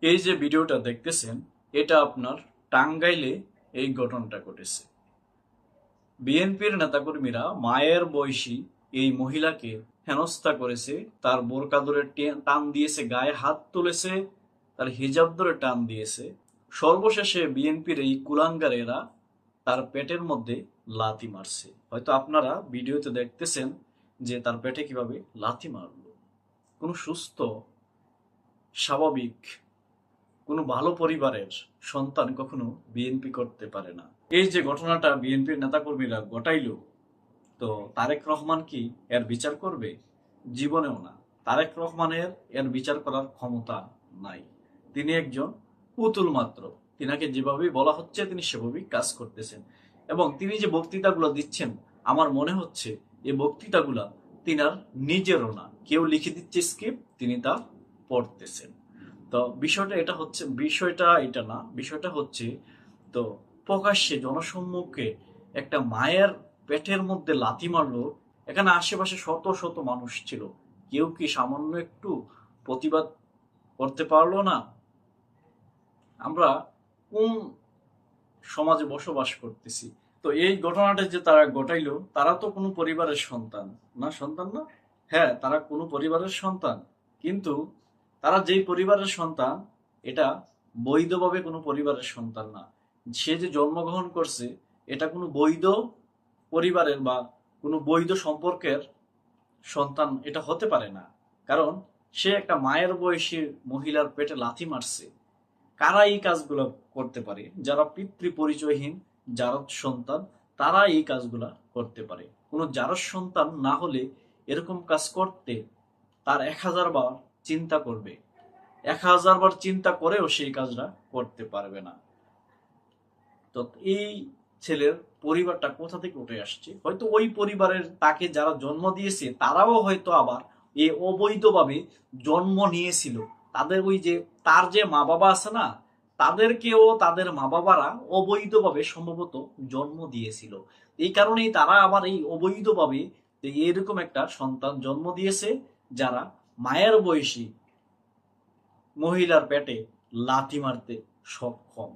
এই যে ভিডিওটা দেখতেছেন, এটা আপনার টাঙ্গাইলে এই ঘটনাটা ঘটেছে। বিএনপির নেতাকর্মীরা মায়ের বয়সী এই মহিলাকে হেনস্থা করেছে, তার বোরকা ধরে টান দিয়েছে, গায়ে হাত তুলেছে, তার হিজাব ধরে টান দিয়েছে। সর্বশেষে বিএনপির এই কুলাঙ্গারেরা তার পেটের মধ্যে লাথি মারছে। হয়তো আপনারা ভিডিওতে দেখতেছেন যে তার পেটে কিভাবে লাথি মারলো। কোনো সুস্থ, স্বাভাবিক, কোনো ভালো পরিবারের সন্তান কখনো বিএনপি করতে পারে না। এই যে ঘটনাটা বিএনপির নেতাকর্মীরা ঘটাইলো, তো তারেক রহমান কি এর বিচার করবে? জীবনেও না। তারেক রহমানের এর বিচার করার ক্ষমতা নাই। তিনি একজন পুতুল মাত্র। তিনাকে যেভাবেই বলা হচ্ছে তিনি সেভাবেই কাজ করতেছেন। এবং তিনি যে বক্তৃতাগুলো দিচ্ছেন, আমার মনে হচ্ছে এই বক্তৃতাগুলা তিনার নিজেরও না, কেউ লিখে দিচ্ছে স্ক্রিপ্ট, তিনি তা পড়তেছেন। তো বিষয়টা এটা না, বিষয়টা হচ্ছে, তো প্রকাশ্যে জনসম্মুখে একটা মায়ের পেটের মধ্যে লাথি মারলো। এখানে আশেপাশে শত শত মানুষ ছিল, কেউ কি সামান্য একটু প্রতিবাদ করতে পারলো না? আমরা কোন সমাজে বসবাস করতেছি? তো এই ঘটনাটা যে তারা ঘটাইলো, তারা তো কোনো পরিবারের সন্তান না, সন্তান না? হ্যাঁ, তারা কোনো পরিবারের সন্তান, কিন্তু তারা যেই পরিবারের সন্তান, এটা বৈধভাবে কোনো পরিবারের সন্তান না। সে যে জন্মগ্রহণ করছে, এটা কোনো বৈধ পরিবারের বা কোনো বৈধ সম্পর্কের সন্তান এটা হতে পারে না। কারণ সে একটা মায়ের বয়সী মহিলার পেটে লাথি মারছে। কারা এই কাজগুলো করতে পারে? যারা পিতৃ পরিচয়হীন, জারজ সন্তান, তারা এই কাজগুলা করতে পারে। কোনো জারজ সন্তান না হলে এরকম কাজ করতে তার 1000 বার চিন্তা করবে, 1000 বার চিন্তা করেও সেই কাজটা করতে পারবে না। তো এই ছেলের পরিবারটা কোথা থেকে উঠে আসছে? হয়তো ওই পরিবারের তাকে যারা জন্ম দিয়েছে তারাও হয়তো আবার এ অবৈধভাবে জন্ম নিয়েছিল। তাদের ওই যে তার যে মা বাবা আছে না, তাদেরকেও তাদের মা বাবারা অবৈধভাবে সম্ভবত জন্ম দিয়েছিল। এই কারণেই তারা আবার এই অবৈধভাবে এরকম একটা সন্তান জন্ম দিয়েছে, যারা মায়ের বয়সী মহিলার পেটে লাথি মারতে সক্ষম।